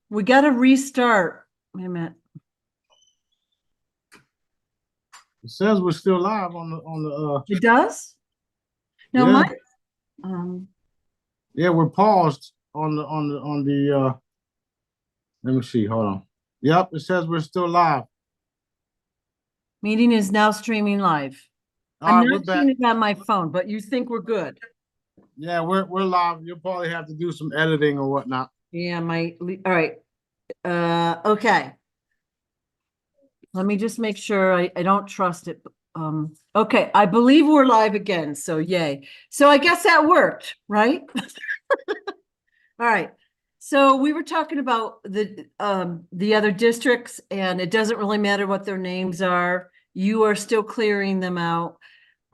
We got to restart. Wait a minute. It says we're still live on the. It does? No, yeah. mine. Yeah, we're paused on the. Let me see. Hold on. Yep, it says we're still live. Meeting is now streaming live. I'm not seeing it on my phone, but you think we're good? Yeah, we're live. You'll probably have to do some editing or whatnot. Yeah, all right. Okay. Let me just make sure I don't trust it. Okay, I believe we're live again, so yay. So I guess that worked, right? All right. So we were talking about the other districts, and it doesn't really matter what their names are. You are still clearing them out.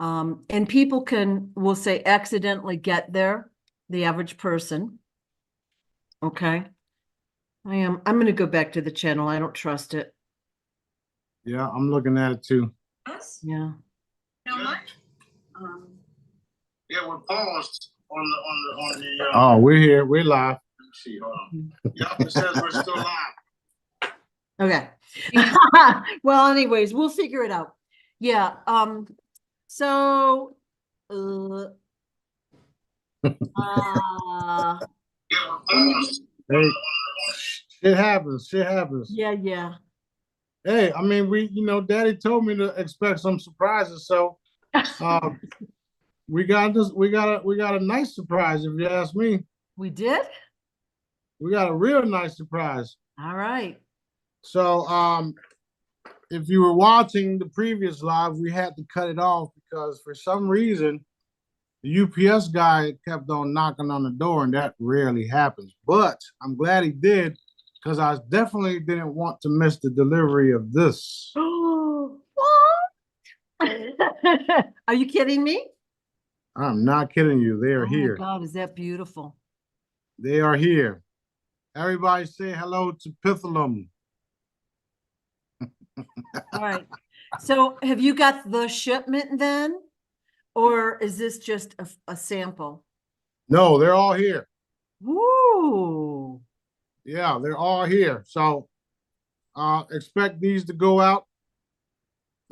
And people we'll say, accidentally get there, the average person. Okay. I'm going to go back to the channel. I don't trust it. Yeah, I'm looking at it too. Us? Yeah. Yeah, we're paused on the. Oh, we're here. We're live. Let's see. Hold on. Yep, it says we're still live. Okay. Well, anyways, we'll figure it out. Yeah. So. Yeah, we're paused. Hey, shit happens. Shit happens. Yeah. Yeah. Hey, I mean, Daddy told me to expect some surprises, so we got a nice surprise, if you ask me. We did? We got a real nice surprise. All right. So if you were watching the previous live, we had to cut it off because for some reason the UPS guy kept on knocking on the door, and that rarely happens. But I'm glad he did, because I definitely didn't want to miss the delivery of this. What? Are you kidding me? I'm not kidding you. They are here. Oh my God, is that beautiful? They are here. Everybody say hello to Pitholem. All right. So have you got the shipment then? Or is this just a sample? No, they're all here. Woo. Yeah, they're all here. So expect these to go out.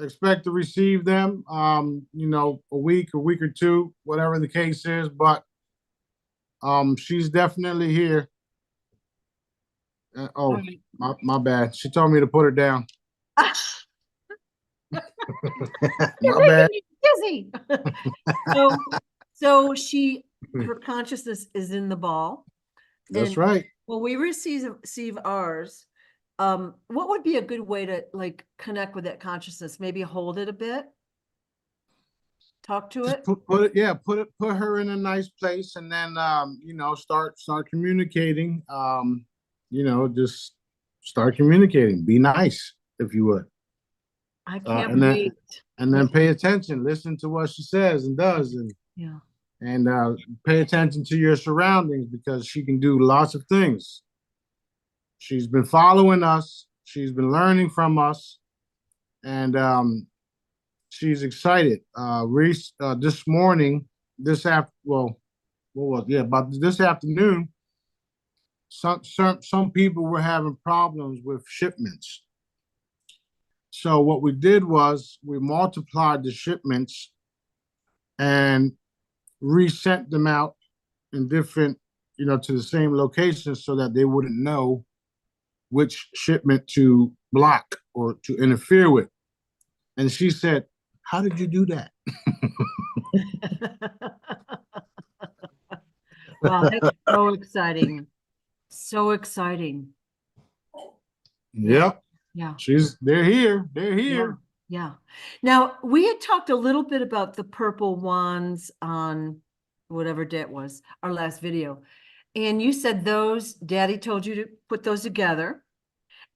Expect to receive them, a week or two, whatever the case is. But she's definitely here. Right. my bad. She told me to put her down. You're making me dizzy. So her consciousness is in the ball. That's right. When we receive ours, what would be a good way to connect with that consciousness? Maybe hold it a bit, talk to it. Put her in a nice place, and then start communicating. Just start communicating. Be nice, if you would. I can't wait. And then pay attention. Listen to what she says and does, and yeah. And pay attention to your surroundings, because she can do lots of things. She's been following us. She's been learning from us, and she's excited. This morning, about this afternoon, some people were having problems with shipments. So what we did was we multiplied the shipments and resent them out in different, to the same location, so that they wouldn't know which shipment to block or to interfere with. And she said, "How did you do that?" Wow, that's so exciting. So exciting. Yep. Yeah. They're here. They're here. Yeah. Now, we had talked a little bit about the purple ones on whatever day it was, our last video. And you said Daddy told you to put those together.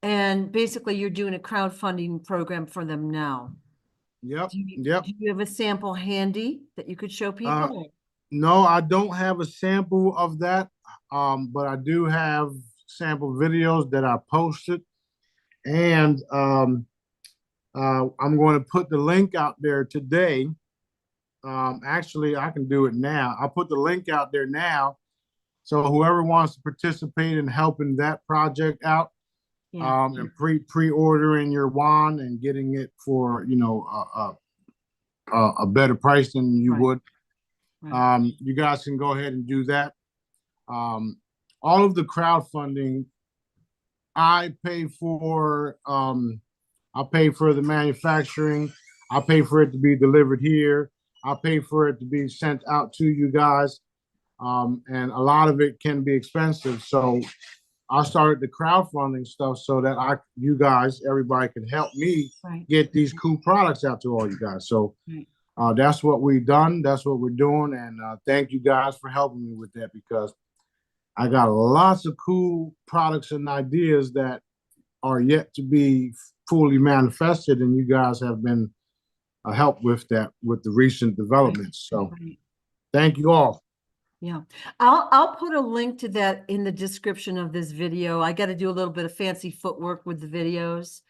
And basically, you're doing a crowdfunding program for them now. Yep. Do you have a sample handy that you could show people? No, I don't have a sample of that. But I do have sample videos that I posted. And I'm going to put the link out there today. Actually, I can do it now. I'll put the link out there now So whoever wants to participate in helping that project out, Yeah, and pre-ordering your wand and getting it for, a better price than you Right. would, right. you guys can go ahead and do that. All of the crowdfunding, I pay for. I pay for the manufacturing. I pay for it to be delivered here. I pay for it to be sent out to you guys. And a lot of it can be expensive. So I started the crowdfunding stuff so that you guys, everybody can help me Right. get these cool products out to all you guys. So Right. that's what we've done. That's what we're doing. And thank you guys for helping me with that, because I got lots of cool products and ideas that are yet to be fully manifested. And you guys have been a help with that, with the recent developments. So Right. thank you all. Yeah, I'll put a link to that in the description of this video. I got to do a little bit of fancy footwork with the videos,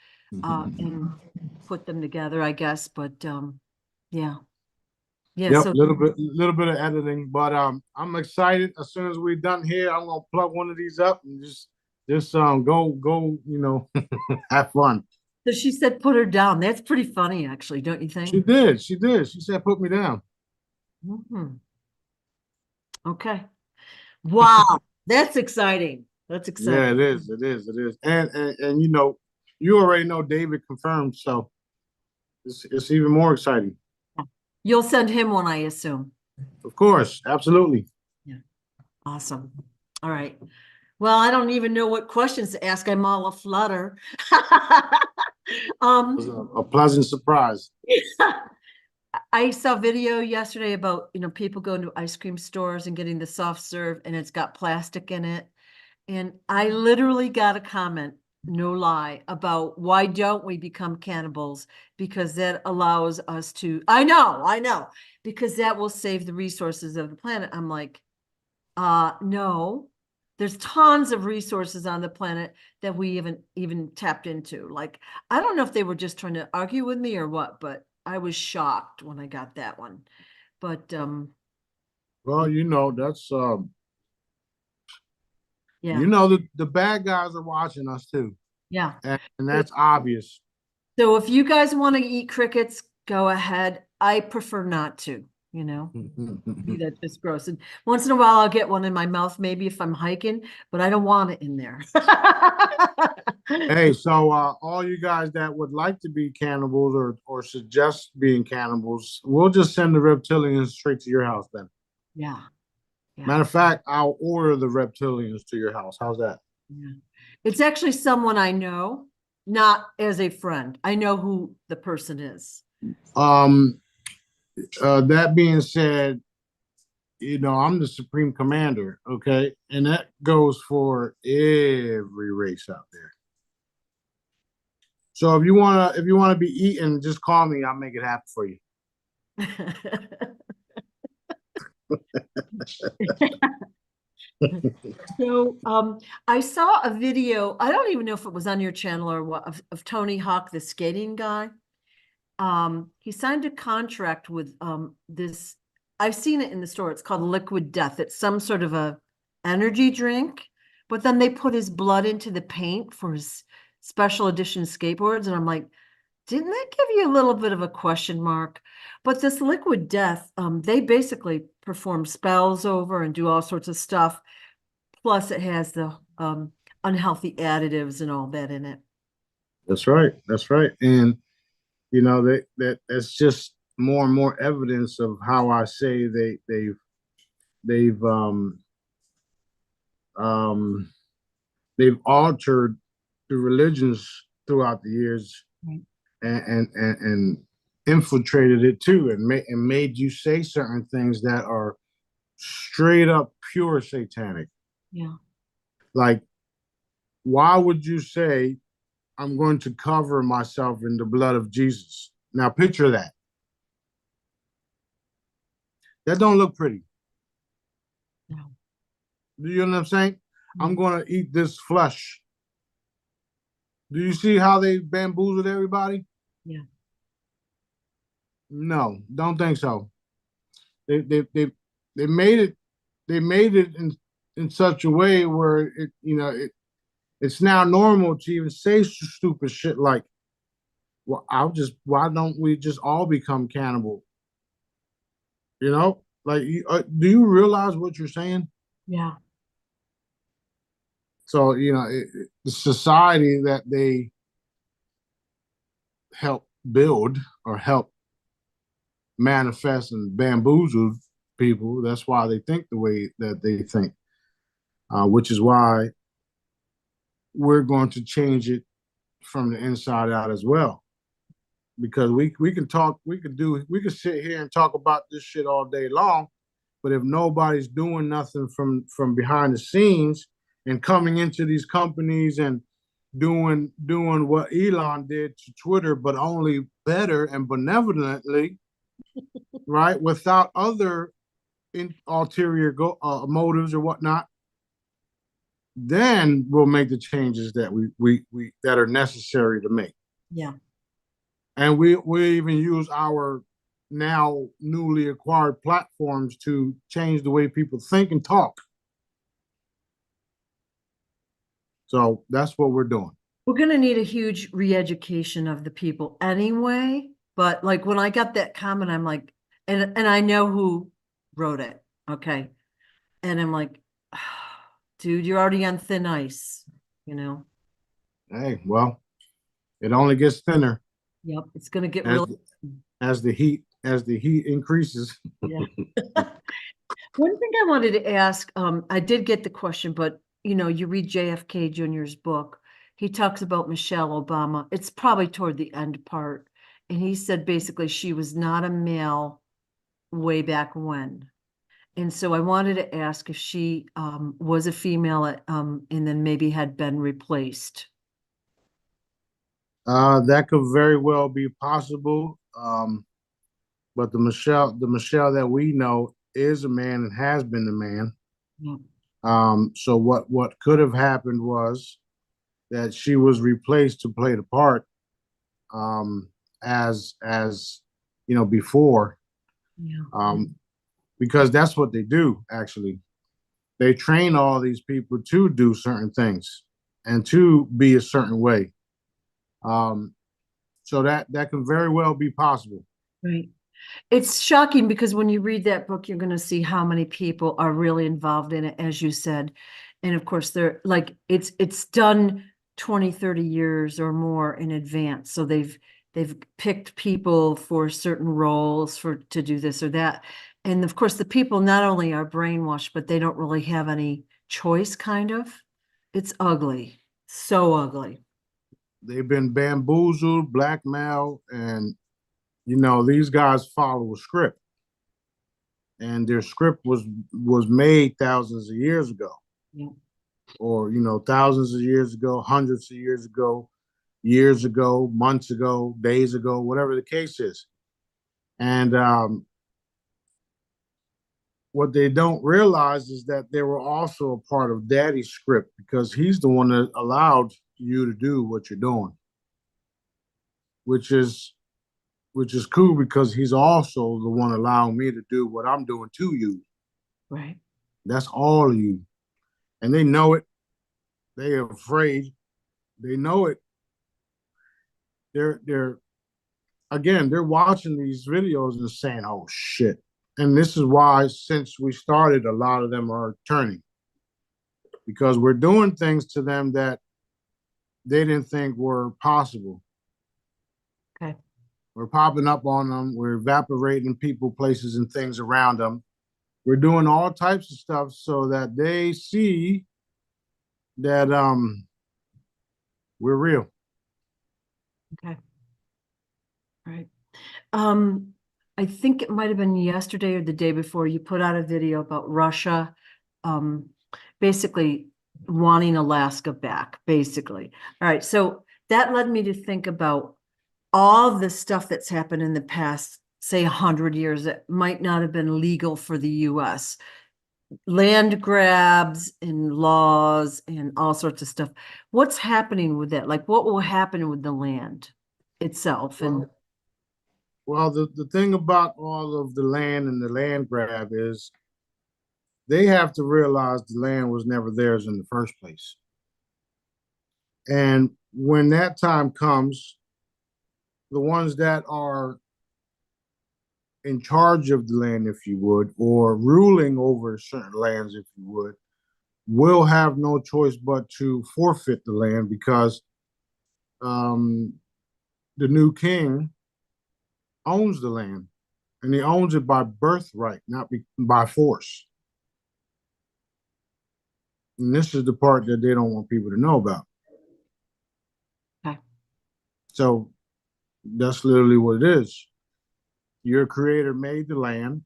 and put them together, I guess. But yeah, yeah. Yep, So little bit of editing, but I'm excited. As soon as we're done here, I'm gonna plug one of these up and just go, have fun. so she said, put her down. That's pretty funny, actually, don't you think? She did. She said, put me down. Mhm. Okay. Wow, that's exciting. That's Yeah, exciting. it is. It is. It is. And you already know David confirmed, so it's even more exciting. You'll send him one, I assume. Of course, absolutely. Yeah. Awesome. All right. Well, I don't even know what questions to ask. I'm all aflutter. It was a pleasant surprise. I saw a video yesterday about, people going to ice cream stores and getting the soft serve and it's got plastic in it. And I literally got a comment, no lie, about why don't we become cannibals? Because that allows us to, I know, because that will save the resources of the planet. I'm like, no, there's tons of resources on the planet that we haven't even tapped into. Like, I don't know if they were just trying to argue with me or what, but I was shocked when I got that one. But Well, that's yeah, the bad guys are watching us too, yeah. and that's obvious. So if you guys want to eat crickets, go ahead. I prefer not to, be that just gross. And once in a while I'll get one in my mouth, maybe if I'm hiking, but I don't want it in there. Hey, so all you guys that would like to be cannibals or suggest being cannibals, we'll just send the reptilians straight to your house then. Yeah. Yeah. Matter of fact, I'll order the reptilians to your house. How's that? Yeah. It's actually someone I know, not as a friend. I know who the person is. Um, that being said, I'm the supreme commander, okay? And that goes for every race out there. So if you wanna be eaten, just call me. I'll make it happen for you. So I saw a video, I don't even know if it was on your channel or what, of Tony Hawk, the skating guy. He signed a contract with this, I've seen it in the store. It's called Liquid Death. It's some sort of a energy drink, but then they put his blood into the paint for his special edition skateboards. And I'm like, didn't that give you a little bit of a question mark? But this Liquid Death, they basically perform spells over and do all sorts of stuff. Plus it has the unhealthy additives and all that in it. That's right. That's right. And that's just more and more evidence of how I say they've um they've altered the religions throughout the years, Right. and infiltrated it too, and made you say certain things that are straight up pure satanic. Yeah. Like, why would you say I'm going to cover myself in the blood of Jesus? Now picture that. That don't look pretty. No. Do you know what I'm saying? I'm Mm. going to eat this flesh. Do you see how they bamboozled everybody? Yeah. No, don't think so. They made it. They made it in such a way where it's now normal to even say stupid shit like, well, why don't we just all become cannibal? Like, do you realize what you're saying? Yeah. So, the society that they help build or help manifest and bamboozle people, that's why they think the way that they think, which is why we're going to change it from the inside out as well. Because we can talk, we can sit here and talk about this shit all day long, but if nobody's doing nothing from behind the scenes and coming into these companies and doing what Elon did to Twitter, but only better and benevolently, right, without other ulterior motives or whatnot, then we'll make the changes that we that are necessary to make. Yeah. And we even use our now newly acquired platforms to change the way people think and talk. So that's what we're doing. We're gonna need a huge re-education of the people anyway, but like when I got that comment, I'm like, and I know who wrote it, okay? And I'm like, dude, you're already on thin ice, you know? Hey, well, it only gets thinner Yep, it's gonna get as really, as the heat increases. yeah. One thing I wanted to ask, I did get the question, but you read JFK Jr.'s book, he talks about Michelle Obama. It's probably toward the end part. And he said basically she was not a male way back when. And so I wanted to ask if she was a female and then maybe had been replaced. That could very well be possible. But the Michelle that we know is a man and has been a man. Yeah. So what could have happened was that she was replaced to play the part, as before, Yeah. because that's what they do. Actually, they train all these people to do certain things and to be a certain way. Um, so that can very well be possible. Right. It's shocking because when you read that book, you're going to see how many people are really involved in it, as you said. And of course, they're like, it's done 20, 30 years or more in advance. So they've picked people for certain roles to do this or that. And of course, the people not only are brainwashed, but they don't really have any choice, kind of. It's ugly. So ugly. They've been bamboozled, blackmailed, and these guys follow a script, and their script was made thousands of years ago, Yeah. or thousands of years ago, hundreds of years ago, months ago, days ago, whatever the case is. And what they don't realize is that they were also a part of Daddy's script, because he's the one that allowed you to do what you're doing, which is cool, because he's also the one allowing me to do what I'm doing to you. Right. That's all of you. And they know it. They are afraid. They know it. They're again, they're watching these videos and saying, "Oh shit." And this is why, since we started, a lot of them are turning, because we're doing things to them that they didn't think were possible. Okay. We're popping up on them. We're evaporating people, places, and things around them. We're doing all types of stuff so that they see that we're real. Okay. Right. Um, I think it might have been yesterday or the day before you put out a video about Russia, um, basically wanting Alaska back, basically. All right, so that led me to think about all the stuff that's happened in the past, say 100 years, that might not have been legal for the US. Land grabs and laws and all sorts of stuff. What's happening with that? Like, what will happen with the land itself? And Well, the thing about all of the land and the land grab is they have to realize the land was never theirs in the first place. And when that time comes, the ones that are in charge of the land, if you would, or ruling over certain lands, if you would, will have no choice but to forfeit the land because the new king owns the land, and he owns it by birthright, not by force. And this is the part that they don't want people to know about. Okay. So that's literally what it is. Your creator made the land,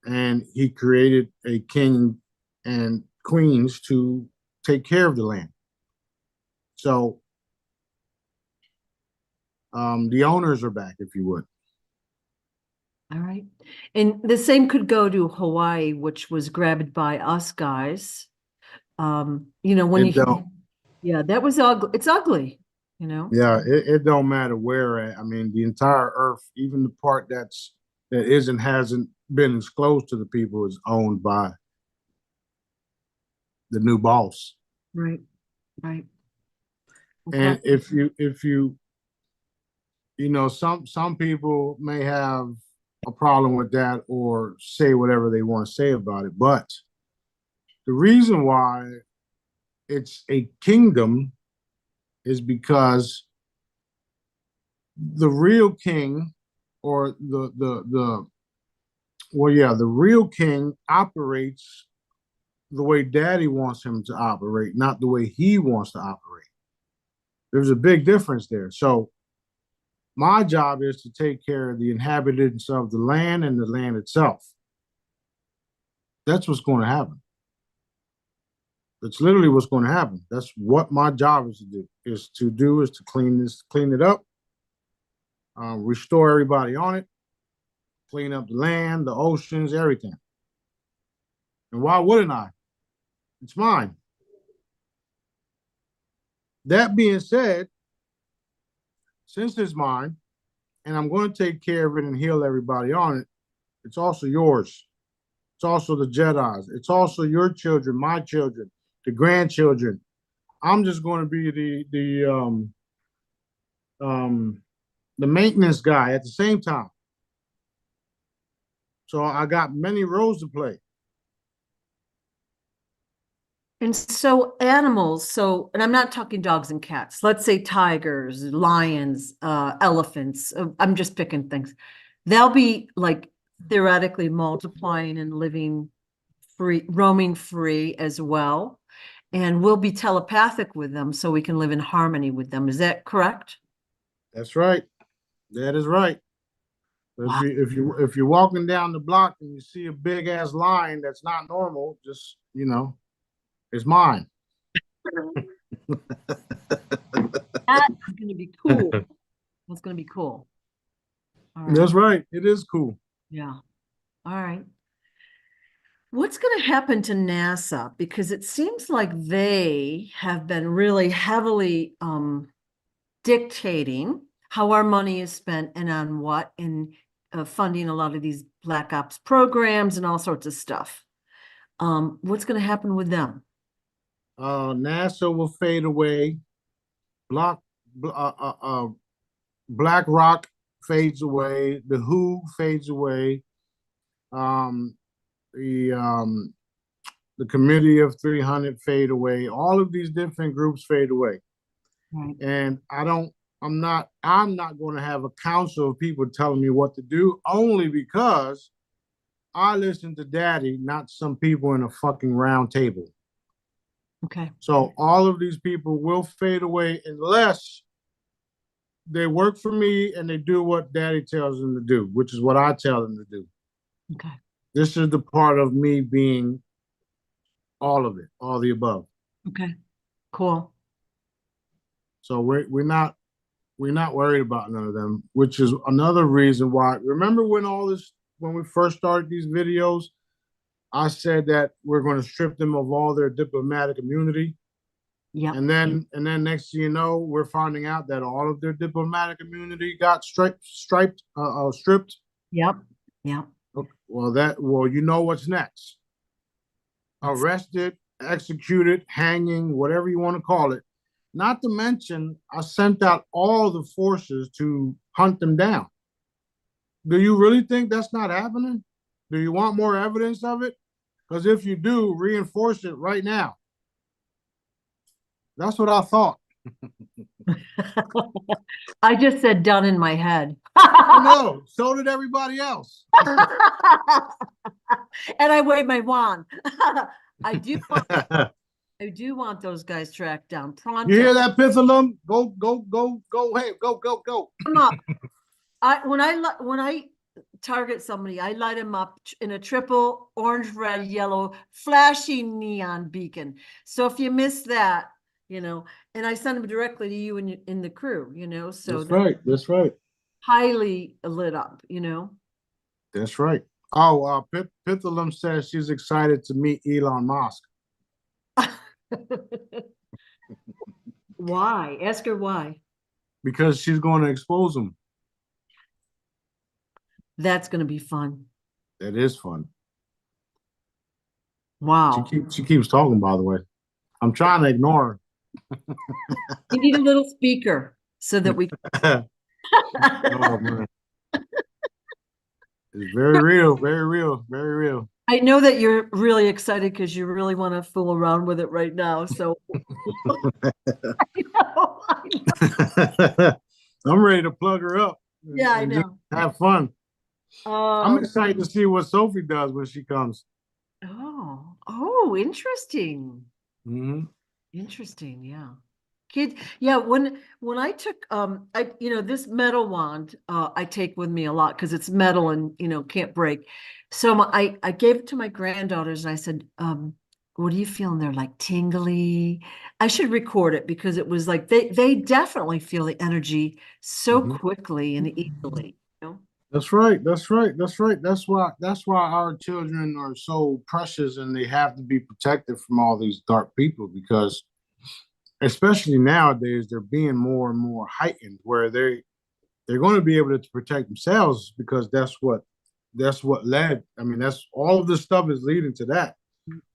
and he created a king and queens to take care of the land. So the owners are back, if you would. All right. And the same could go to Hawaii, which was grabbed by us guys. You know, when It don't. yeah, that was ugly. It's ugly, you know? Yeah, it don't matter where at. I mean, the entire earth, even the part that hasn't been disclosed to the people, is owned by the new boss. Right, right. And Okay. some people may have a problem with that or say whatever they want to say about it, but the reason why it's a kingdom is because the real king, or the real king operates the way daddy wants him to operate, not the way he wants to operate. There's a big difference there. So my job is to take care of the inhabitants of the land and the land itself. That's what's going to happen. That's literally what's going to happen. That's what my job is to clean it up, restore everybody on it, clean up the land, the oceans, everything. And why wouldn't I? It's mine. That being said, since it's mine, and I'm going to take care of it and heal everybody on it, it's also yours. It's also the Jedi's. It's also your children, my children, the grandchildren. I'm just going to be the maintenance guy at the same time. So I got many roles to play. And so animals, and I'm not talking dogs and cats. Let's say tigers, lions, elephants. I'm just picking things. They'll be like theoretically multiplying and living free, roaming free as well. And we'll be telepathic with them so we can live in harmony with them. Is that correct? That's right. That is right. Wow. If you're walking down the block and you see a big ass lion that's not normal, just it's mine. That's going to be cool. That's going to be cool. All right. That's right. It is cool. Yeah. All right. What's going to happen to NASA? Because it seems like they have been really heavily dictating how our money is spent and on what, and funding a lot of these Black Ops programs and all sorts of stuff. What's going to happen with them? NASA will fade away. Black Rock fades away. The Who fades away. The Committee of 300 fade away. All of these different groups fade away. Right. And I'm not going to have a council of people telling me what to do, only because I listen to daddy, not some people in a fucking round table. Okay. So all of these people will fade away unless they work for me and they do what daddy tells them to do, which is what I tell them to do. Okay. This is the part of me being all of it, all the above. Okay. Cool. So we're not worried about none of them, which is another reason why. Remember when we first started these videos, I said that we're going to strip them of all their diplomatic immunity. Yeah. And then next thing you know, we're finding out that all of their diplomatic immunity got stripped. Yep. Yeah. Well, you know what's next. arrested, executed, hanging, whatever you want to call it. Not to mention, I sent out all the forces to hunt them down. Do you really think that's not happening? Do you want more evidence of it? Because if you do, reinforce it right now. That's what I thought. I just said done in my head. No, so did everybody else. And I wave my wand. I do want those guys tracked down pronto. You hear that, Pitholem? Go, go, go, go, hey, go, go, go. Come up. When I target somebody, I light them up in a triple orange, red, yellow, flashy neon beacon. So if you miss that, and I send them directly to you and in the crew, so that's right. That's right. Highly lit up, That's right. Oh, Pitholem says she's excited to meet Elon Musk. Why? Ask her why. Because she's going to expose him. That's going to be fun. That is fun. Wow. She keeps talking, by the way. I'm trying to ignore her. You need a little speaker so that we Oh, man. It's very real, very real, very real. I know that you're really excited because you really want to fool around with it right now. So I know. I'm ready to plug her up. Yeah, I know. Have fun. I'm excited to see what Sophie does when she comes. Oh, interesting. Mm-hmm. Interesting, yeah. Kids, yeah, when I took this metal wand I take with me a lot because it's metal and can't break. So I gave it to my granddaughters and I said, what are you feeling? They're like tingly. I should record it because it was like they definitely feel the energy so quickly and easily, That's right. That's right. That's right. That's why our children are so precious and they have to be protected from all these dark people because especially nowadays, they're being more and more heightened where they're going to be able to protect themselves because that's what led. I mean, that's all of this stuff is leading to that,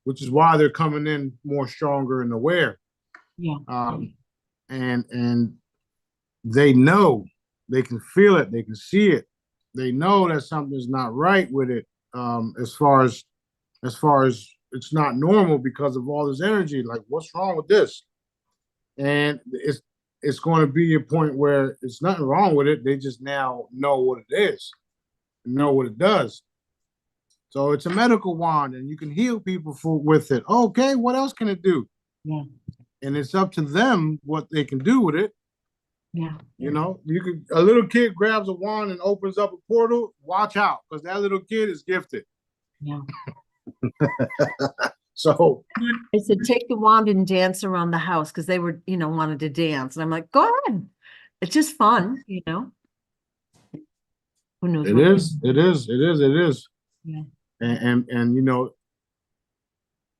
which is why they're coming in more stronger and aware. Yeah. And they know, they can feel it, they can see it, they know that something's not right with it. As far as it's not normal because of all this energy. Like, what's wrong with this? And it's going to be a point where it's nothing wrong with it. They just now know what it is, know what it does. So it's a medical wand, and you can heal people with it. Okay, what else can it do? Yeah. And it's up to them what they can do with it. Yeah. A little kid grabs a wand and opens up a portal. Watch out, because that little kid is gifted. Yeah. So I said, take the wand and dance around the house because they were, wanted to dance. And I'm like, go ahead. It's just fun, Who knows? It is. Yeah. And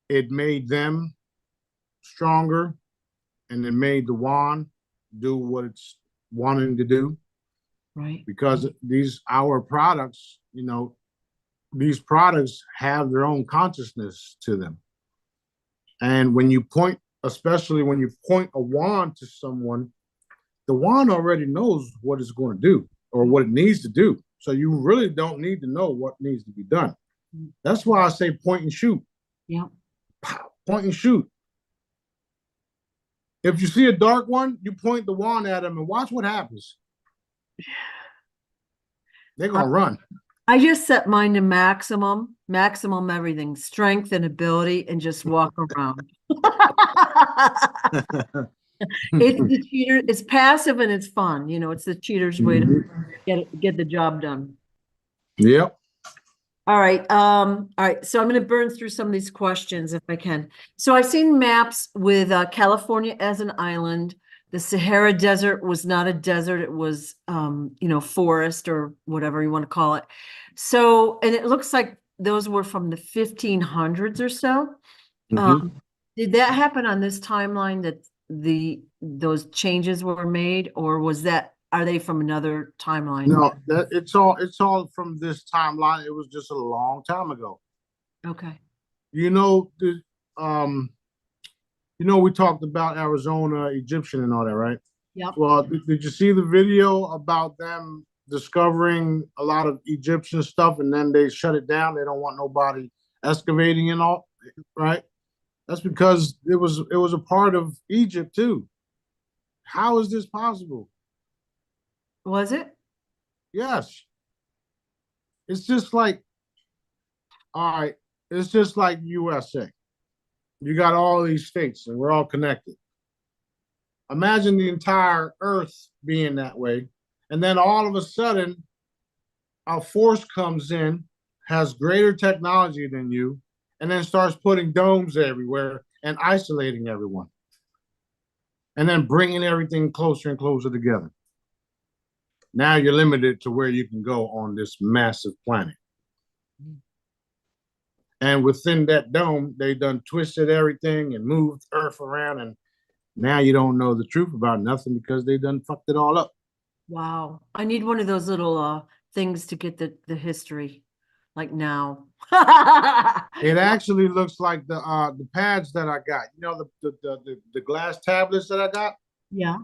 it made them stronger and it made the wand do what it's wanting to do. Right. Because our products, these products have their own consciousness to them. And when you point, especially when you point a wand to someone, the wand already knows what it's going to do or what it needs to do. So you really don't need to know what needs to be done. That's why I say point and shoot. Yeah. Point and shoot. If you see a dark one, you point the wand at them and watch what happens. They're going to run. I just set mine to maximum everything, strength and ability, and just walk around. It's the cheater. It's passive and it's fun. It's the cheater's way to get the job done. Yep. All right. All right. So I'm going to burn through some of these questions if I can. So I've seen maps with California as an island. The Sahara Desert was not a desert. It was, forest or whatever you want to call it. So, and it looks like those were from the 1500s or so. Did that happen on this timeline that those changes were made, or are they from another timeline? No, it's all from this timeline. It was just a long time ago. Okay. You know, um, we talked about Arizona, Egyptian and all that, right? Yep. Well, did you see the video about them discovering a lot of Egyptian stuff and then they shut it down? They don't want nobody excavating and all, right? That's because it was a part of Egypt too. How is this possible? Was it? Yes. It's just like, all right, it's just like USA. You got all these states and we're all connected. Imagine the entire earth being that way. And then all of a sudden, a force comes in, has greater technology than you, and then starts putting domes everywhere and isolating everyone. And then bringing everything closer and closer together. Now you're limited to where you can go on this massive planet. And within that dome, they done twisted everything and moved Earth around. And now you don't know the truth about nothing because they done fucked it all up. Wow. I need one of those little things to get the history, like now. It actually looks like the pads that I got. You know, the glass tablets that I got. Yeah.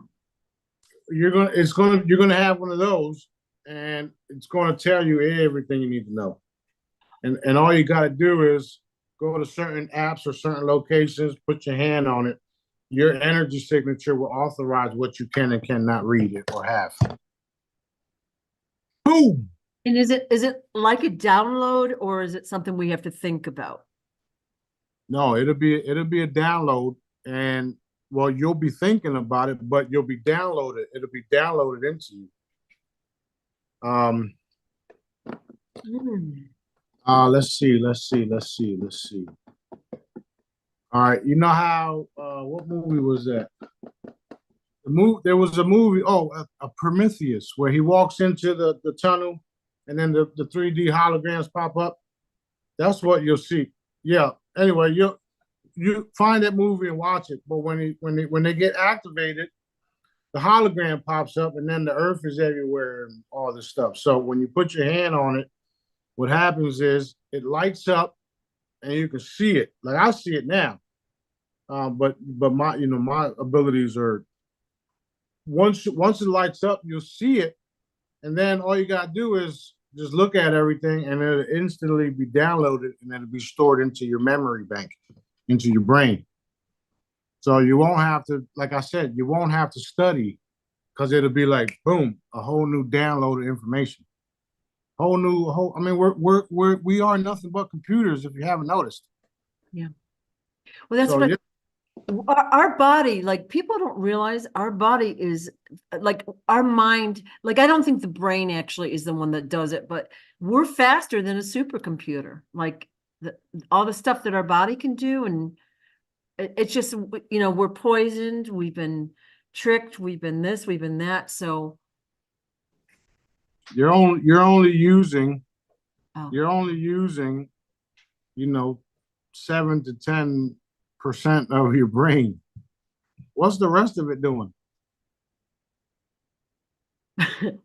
You're gonna have one of those, and it's gonna tell you everything you need to know. And all you got to do is go to certain apps or certain locations, put your hand on it. Your energy signature will authorize what you can and cannot read it or have. Boom. And is it like a download or is it something we have to think about? No, it'll be a download, and well, you'll be thinking about it, but you'll be downloaded. It'll be downloaded into you. Um. Mm. Let's see. All right, you know how? What movie was that? There was a movie. Oh, a Prometheus, where he walks into the tunnel, and then the 3D holograms pop up. That's what you'll see. Yeah. Anyway, you find that movie and watch it. But when they get activated, the hologram pops up, and then the Earth is everywhere and all this stuff. So when you put your hand on it, what happens is it lights up, and you can see it. Like I see it now. But my abilities are once it lights up, you'll see it, and then all you gotta do is just look at everything, and it'll instantly be downloaded, and it'll be stored into your memory bank, into your brain. So you won't have to, like I said, you won't have to study because it'll be like boom, a whole new download of information, whole. I mean, we are nothing but computers if you haven't noticed. Yeah. Well, that's So what yeah, our body, like people don't realize our body is like our mind, like I don't think the brain actually is the one that does it, but we're faster than a supercomputer. Like all the stuff that our body can do, and it's just we're poisoned, we've been tricked, we've been this, we've been that. So you're only using oh. you're only using, you know, 7 to 10% of your brain. What's the rest of it doing?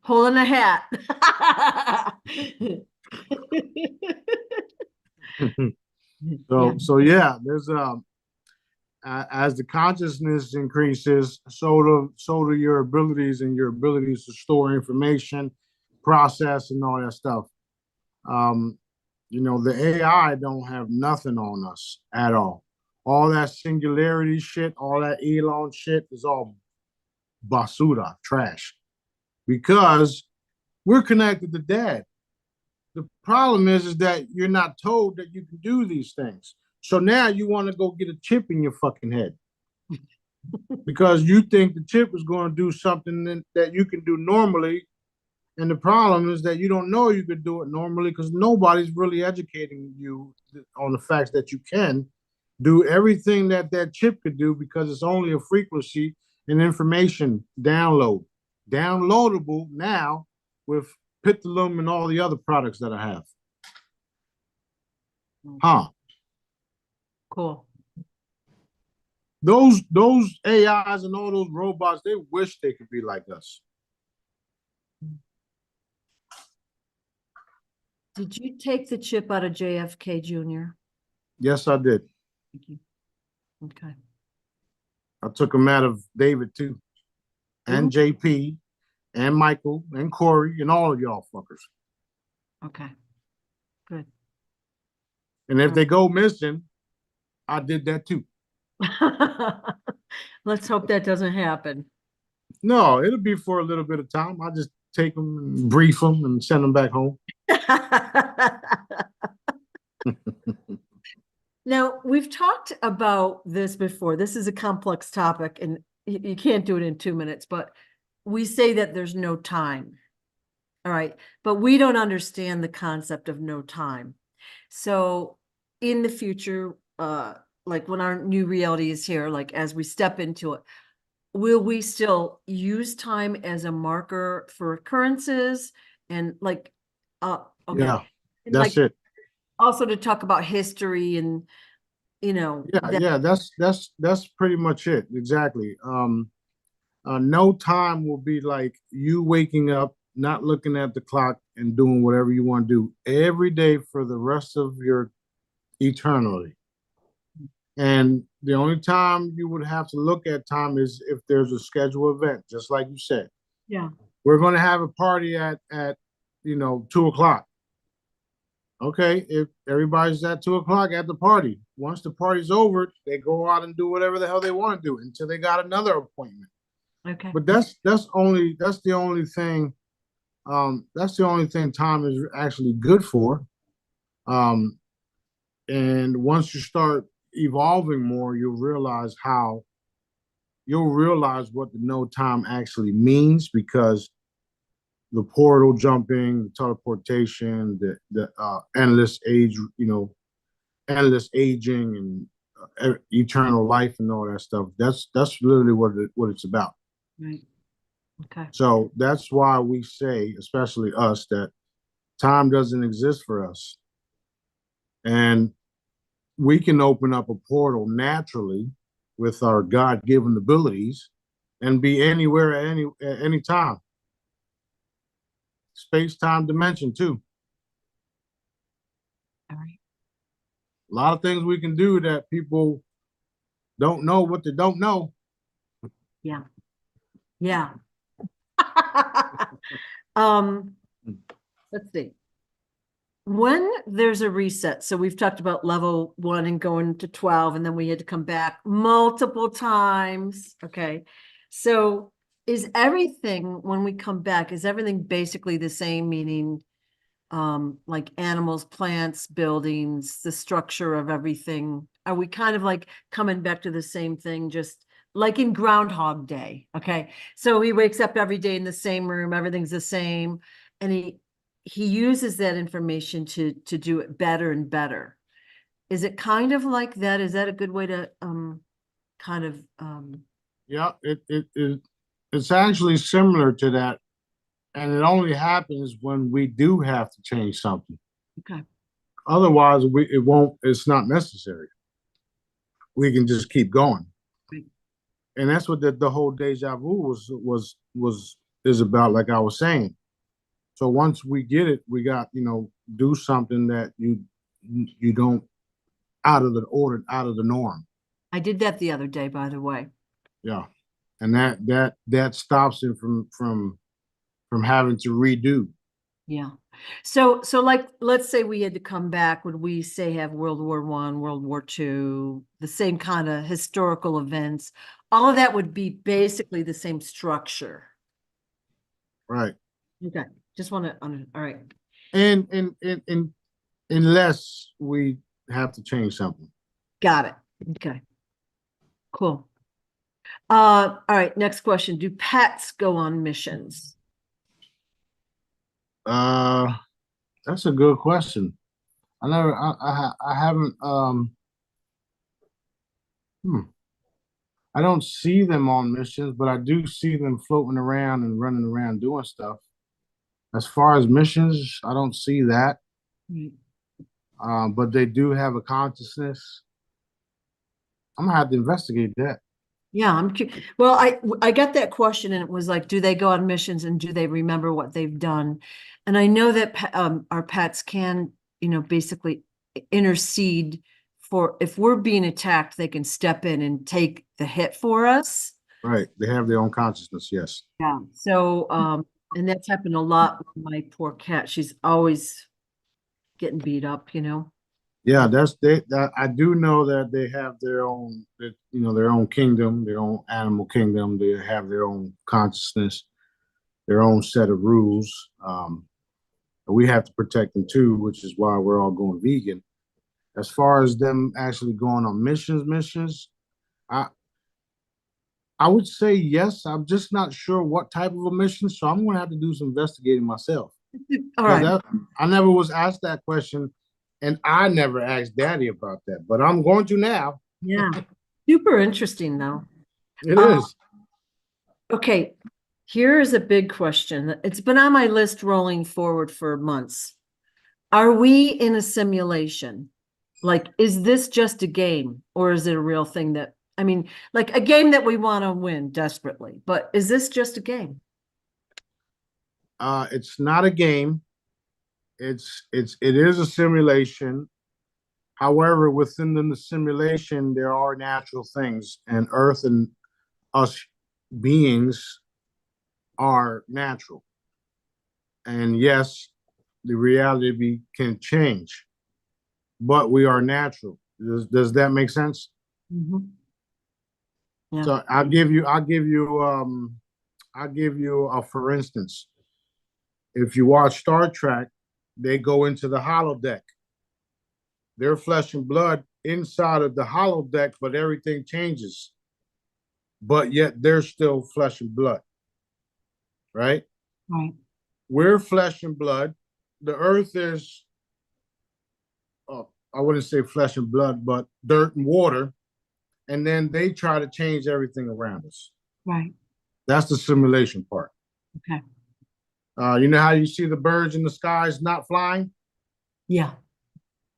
Hole in a hat. Yeah. So yeah, there's as the consciousness increases, so do your abilities and your abilities to store information, process, and all that stuff. Um, the AI don't have nothing on us at all. All that singularity shit, all that Elon shit is all basura, trash, because we're connected to dad. The problem is that you're not told that you can do these things. So now you want to go get a chip in your fucking head because you think the chip is going to do something that you can do normally. And the problem is that you don't know you could do it normally because nobody's really educating you on the facts that you can do everything that chip could do because it's only a frequency and information downloadable now with Pitholem and all the other products that I have. Huh. Cool. Those AIs and all those robots, they wish they could be like us. Did you take the chip out of JFK Jr.? Yes, I did. Thank you. Okay. I took them out of David too, and Ooh, JP, and Michael, and Corey, and all of y'all fuckers. okay, good. And if they go missing, I did that too. Let's hope that doesn't happen. No, it'll be for a little bit of time. I just take them and brief them and send them back home. Now, we've talked about this before. This is a complex topic and you can't do it in 2 minutes, but we say that there's no time. All right, but we don't understand the concept of no time. So in the future, like when our new reality is here, like as we step into it, will we still use time as a marker for occurrences and like, okay. Yeah, And that's like it. also to talk about history and, you know, Yeah, that, yeah, that's pretty much it. Exactly. No time will be like you waking up, not looking at the clock and doing whatever you want to do every day for the rest of your eternity. And the only time you would have to look at time is if there's a scheduled event, just like you said. yeah, We're going to have a party at 2 o'clock. Okay, if everybody's at 2 o'clock at the party, once the party's over, they go out and do whatever the hell they want to do until they got another appointment. okay. But that's the only thing time is actually good for. Um, and once you start evolving more, you'll realize what the no time actually means because the portal jumping, the teleportation, the endless age, endless aging and eternal life and all that stuff. That's literally what it's about. Right. Okay. So that's why we say, especially us, that time doesn't exist for us, and we can open up a portal naturally with our God-given abilities and be anywhere at any time. Space-time dimension too. All right. A lot of things we can do that people don't know what they don't know. Yeah. Yeah. Um, let's see. When there's a reset, so we've talked about level 1 and going to 12, and then we had to come back multiple times. Okay. So is everything, when we come back, is everything basically the same, meaning like animals, plants, buildings, the structure of everything? Are we kind of like coming back to the same thing, just like in Groundhog Day? Okay. So he wakes up every day in the same room, everything's the same, and he uses that information to do it better and better. Is it kind of like that? Is that a good way to kind of Yeah, it's actually similar to that, and it only happens when we do have to change something. okay. Otherwise, it won't. It's not necessary. We can just keep going, Right. and that's what the whole deja vu was is about. Like I was saying. So once we get it, we got do something that you don't out of the order, out of the norm. I did that the other day, by the way. Yeah, and that stops him from having to redo. Yeah. So like, let's say we had to come back, would we say have World War I, World War II, the same kind of historical events? All of that would be basically the same structure. Right. Okay. Just want to, all right. And unless we have to change something. Got it. Okay. Cool. All right. Next question. Do pets go on missions? Uh, that's a good question. I haven't, hmm. I don't see them on missions, but I do see them floating around and running around doing stuff. As far as missions, I don't see that. Right. But they do have a consciousness. I'm gonna have to investigate that. Yeah, well, I got that question and it was like, do they go on missions and do they remember what they've done? And I know that our pets can, basically intercede for, if we're being attacked, they can step in and take the hit for us. Right. They have their own consciousness. Yes. Yeah. So, and that's happened a lot with my poor cat. She's always getting beat up, you know? Yeah, that I do know that they have their own, their own kingdom, their own animal kingdom. They have their own consciousness, their own set of rules. We have to protect them too, which is why we're all going vegan. As far as them actually going on missions, I I would say yes. I'm just not sure what type of a mission, so I'm going to have to do some investigating myself. All Because right. I never was asked that question, and I never asked Daddy about that. But I'm going to now. Yeah. Super interesting though. It Uh, is. okay. Here is a big question. It's been on my list rolling forward for months. Are we in a simulation? Like, is this just a game or is it a real thing that, I mean, like a game that we want to win desperately, but is this just a game? It's not a game. It is a simulation. However, within the simulation, there are natural things, and Earth and us beings are natural. And yes, the reality can change, but we are natural. Does that make sense? Mhm. Yeah. So I'll give you a for instance. If you watch Star Trek, they go into the holodeck. They're flesh and blood inside of the holodeck, but everything changes. But yet they're still flesh and blood, right? Right. We're flesh and blood. The earth is, I wouldn't say flesh and blood, but dirt and water. And then they try to change everything around us. Right. That's the simulation part. Okay. You know how you see the birds in the skies not flying? Yeah.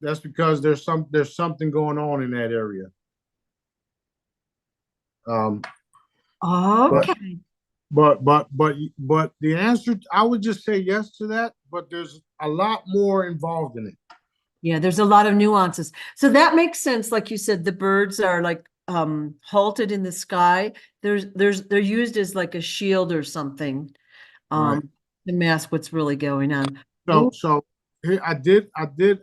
That's because there's something going on in that area. Um, but Okay. but the answer, I would just say yes to that. But there's a lot more involved in it. Yeah, there's a lot of nuances. So that makes sense. Like you said, the birds are like halted in the sky. They're used as like a shield or something Right. to mask what's really going on. So Oh, so here I did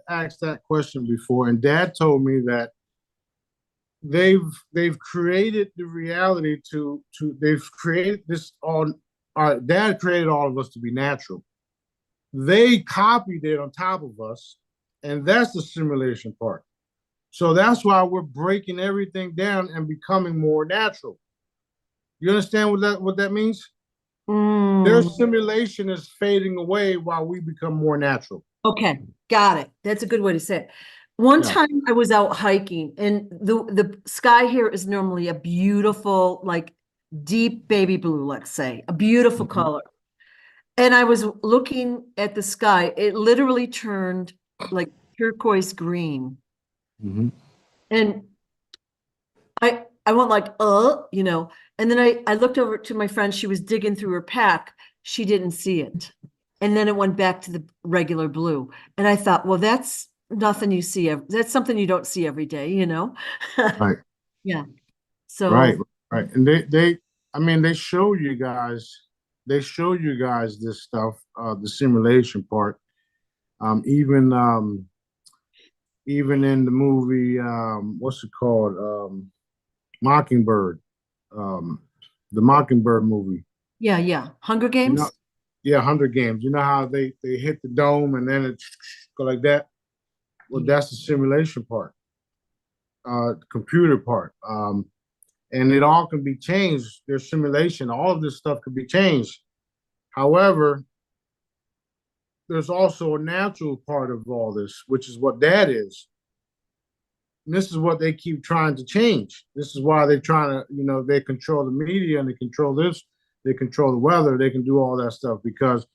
ask that question before, and Dad told me that they've created the reality to they've created this all. Dad created all of us to be natural. They copied it on top of us, and that's the simulation part. So that's why we're breaking everything down and becoming more natural. You understand what that means? Their mm, simulation is fading away while we become more natural. okay, got it. That's a good way to say it. One Yeah. time I was out hiking and the sky here is normally a beautiful, like deep baby blue, let's say, a beautiful Mhm. color. And I was looking at the sky. It literally turned like turquoise green. Mhm. And I went like, you know, and then I looked over to my friend. She was digging through her pack. She didn't see it. And then it went back to the regular blue. And I thought, well, that's nothing you see. That's something you don't see every day, you know? Right. Yeah. Right. So, Right. And I mean, they show you guys this stuff, the simulation part. Um, even, um, even in the movie, what's it called? Mockingbird, um, the Mockingbird movie. yeah, yeah. Hunger You know, Games? yeah, Hunger Games. You know how they hit the dome and then it go like that. Well, Yeah. that's the simulation part, computer part. And it all can be changed. There's simulation. All of this stuff can be changed. However, there's also a natural part of all this, which is what that is. And this is what they keep trying to change. This is why they're trying to, they control the media and they control this, they control the weather, they can do all that stuff because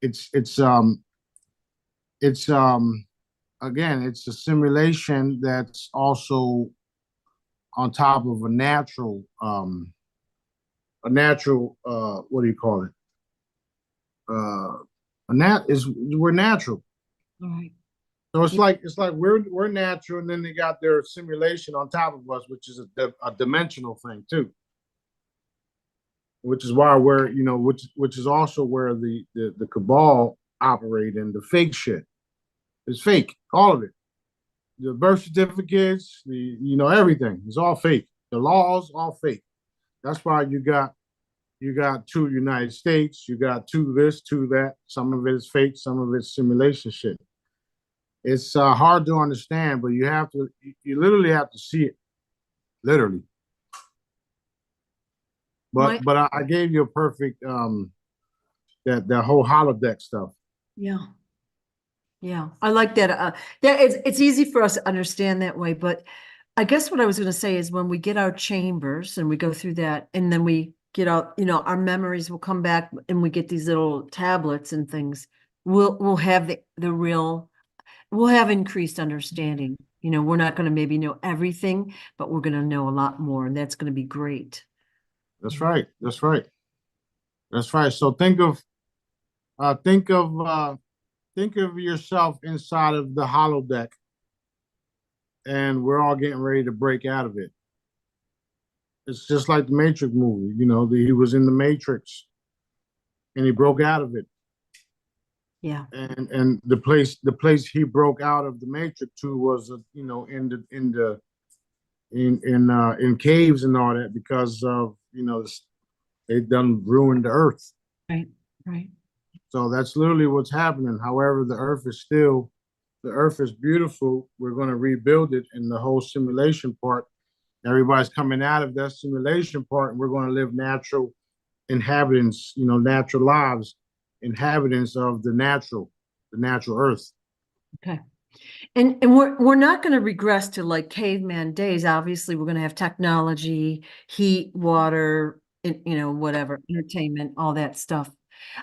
it's it's um it's again, it's a simulation that's also on top of a natural what do you call it? A nat is we're natural. All right. So it's like we're natural, and then they got their simulation on top of us, which is a dimensional thing too. Which is why we're which is also where the cabal operate in the fake shit. It's fake, all of it. The birth certificates, everything. It's all fake. The laws all fake. That's why you got two United States, you got two this, two that. Some of it is fake, some of it's simulation shit. It's hard to understand, but you literally have to see it, literally. My, But I gave you a perfect that whole holodeck stuff. yeah. Yeah, I like that. That it's easy for us to understand that way, but I guess what I was going to say is when we get our chambers and we go through that, and then we get out, our memories will come back, and we get these little tablets and things. We'll have the real, we'll have increased understanding. We're not going to maybe know everything, but we're going to know a lot more, and that's going to be great. That's right. That's right. That's right. So uh think of uh think of yourself inside of the holodeck, and we're all getting ready to break out of it. It's just like the Matrix movie. He was in the Matrix and he broke out of it. Yeah. And the place he broke out of the Matrix to was in caves and all that, because of they done ruined the earth. Right. Right. So that's literally what's happening. However, the earth is beautiful. We're going to rebuild it, in the whole simulation part. Everybody's coming out of that simulation part, and we're going to live natural inhabitants, natural lives, inhabitants of the natural earth. Okay. And we're not going to regress to like caveman days. Obviously, we're going to have technology, heat, water, whatever, entertainment, all that stuff.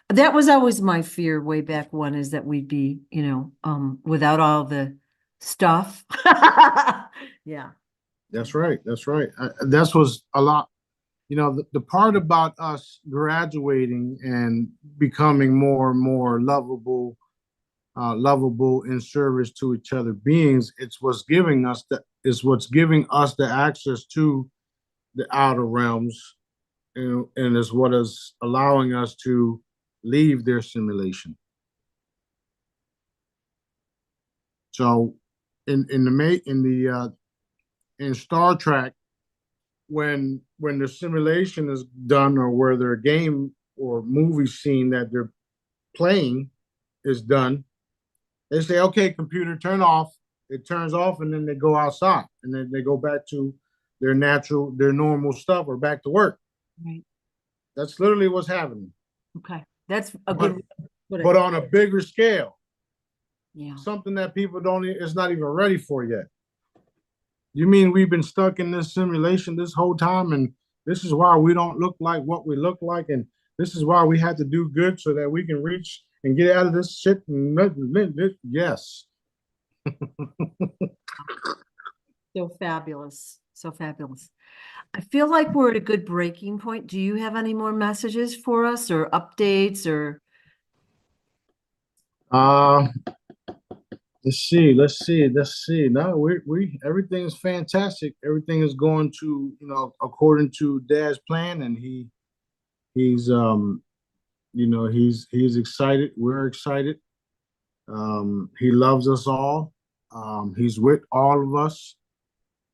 That was always my fear way back when, is that we'd be, without all the stuff. Yeah. That's right. That's right. That was a lot. The part about us graduating and becoming more and more lovable in service to each other beings. It's what's giving us the access to the outer realms, and is what is allowing us to leave their simulation. So, in Star Trek, when the simulation is done, or where their game or movie scene that they're playing is done, they say, "Okay, computer, turn off." It turns off, and then they go outside, and then they go back to their normal stuff, or back to work. Right. That's literally what's happening. Okay. That's a But good. but on a bigger scale, Yeah. something that people don't is not even ready for yet. You mean we've been stuck in this simulation this whole time, and this is why we don't look like what we look like, and this is why we had to do good so that we can reach and get out of this shit? Yes. So fabulous. So fabulous. I feel like we're at a good breaking point. Do you have any more messages for us, or updates, or? Uh, let's see. No, we everything is fantastic. Everything is going to, according to Dad's plan, and he's excited. We're excited. He loves us all. He's with all of us.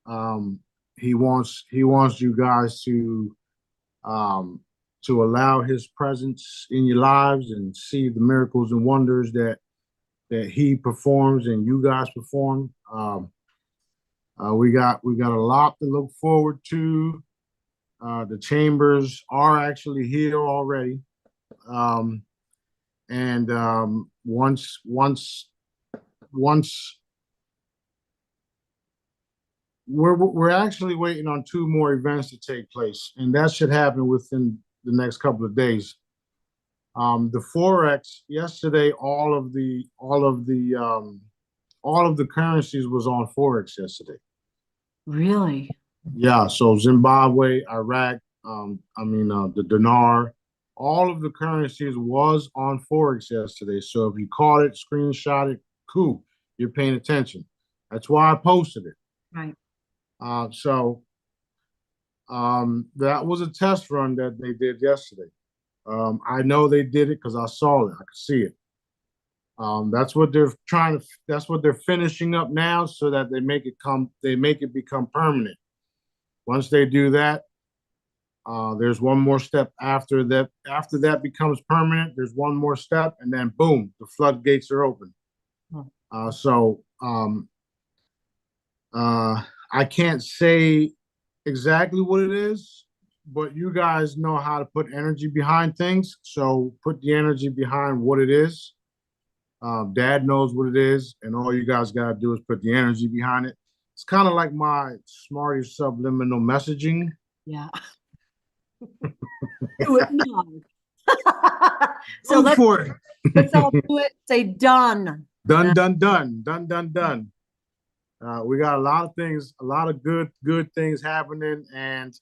Um, he wants you guys um, to allow his presence in your lives, and see the miracles and wonders that he performs and you guys perform. We got a lot to look forward to. The chambers are actually here already, um, and once we're actually waiting on two more events to take place, and that should happen within the next couple of days. The forex yesterday, all of the currencies was on forex yesterday. Really? Yeah, so Zimbabwe, Iraq, the dinar, all of the currencies was on forex yesterday. So if you caught it, screenshot it, cool. you're paying attention. That's why I posted it. Right. That was a test run that they did yesterday. I know they did it because I saw it. I could see it. That's what they're finishing up now so that they make it become permanent. Once they do that, there's one more step after that. After that becomes permanent, there's one more step, and then boom, the floodgates are open. I can't say exactly what it is, but you guys know how to put energy behind things. So put the energy behind what it is. Dad knows what it is, and all you guys gotta do is put the energy behind it. It's kind of like my Smarty subliminal messaging. Yeah. Do it now. So Go for it. let's all do it. Say done. Done, done, done, done, done, done. We got a lot of things, a lot of good things happening, and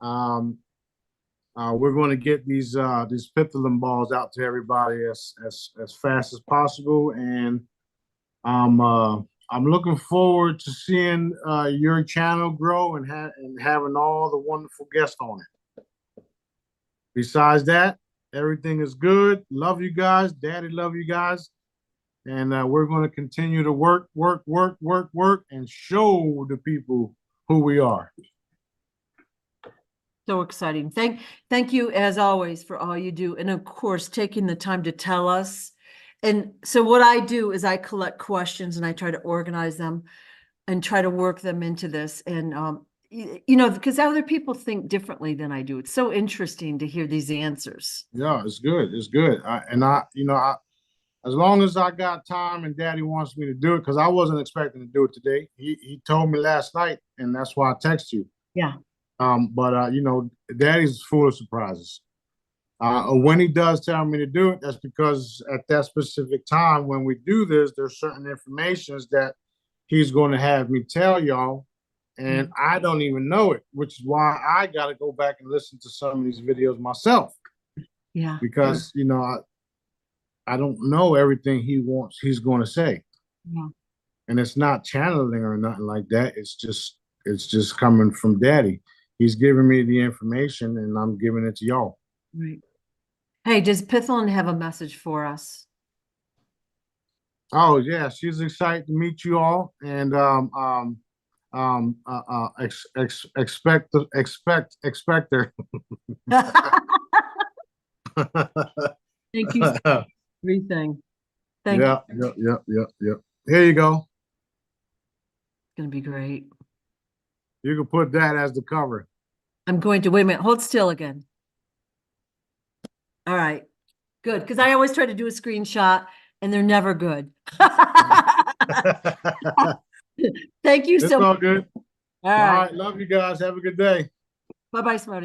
we're going to get these Pitholem balls out to everybody as fast as possible, and I'm looking forward to seeing your channel grow and having all the wonderful guests on it. Besides that, everything is good. Love you guys. Daddy love you guys. And we're going to continue to work, and show the people who we are. So exciting. Thank you as always for all you do. And of course, taking the time to tell us. And so what I do is I collect questions and I try to organize them and try to work them into this. And, you know, because other people think differently than I do. It's so interesting to hear these answers. Yeah, it's good. It's good. As long as I got time and Daddy wants me to do it, because I wasn't expecting to do it today. He told me last night, and that's why I text you. Yeah. Daddy's full of surprises. When he does tell me to do it, that's because at that specific time when we do this, there's certain informations that he's going to have me tell y'all, and I don't even know it, which is why I got to go back and listen to some of these videos myself. Yeah. Because, I don't know everything he's going to say. Yeah. And it's not channeling or nothing like that. It's just coming from Daddy. He's giving me the information and I'm giving it to y'all. Right. Hey, does Pitholem have a message for us? Oh yeah, she's excited to meet you all, and expect her. Thank you for everything. Thank you. Yep. Here you go. It's gonna be great. You can put that as the cover. I'm going to wait a minute. Hold still again. All right. Good. Because I always try to do a screenshot and they're never good. Thank you It's so much. all good. All All right. right. Love you guys. Have a good day. Bye-bye, Smarty.